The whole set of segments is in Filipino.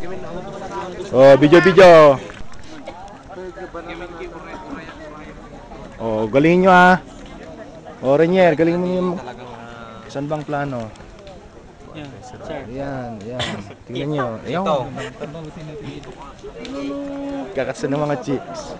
Oh, video. Oh, galingin nyo ha. Oh, Renier, galingin mo yung saan bang plano? Yan. Tingnan nyo. Ayan. Kakasa ng mga chicks.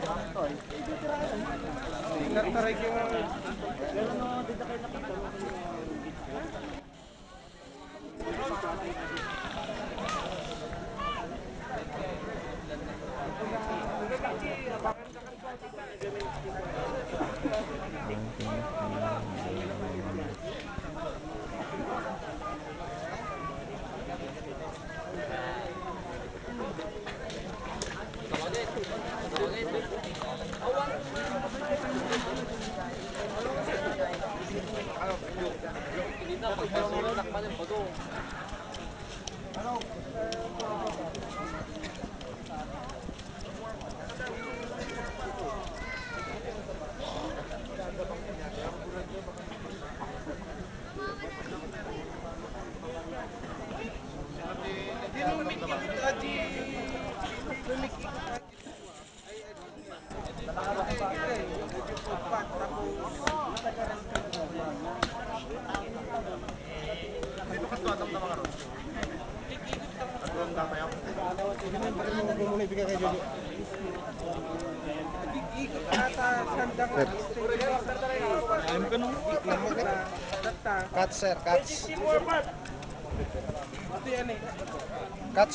Cuts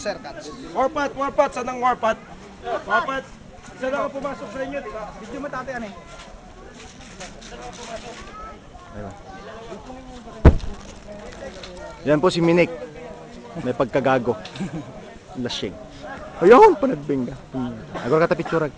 sir. Warpat, saan ang warpat? Warpat, saan ako pumasok sa inyo? Video mo tate ano eh? Yan po si Minik. May pagkagago. Lasing. Ayun, panagbingga. Agora kata picture.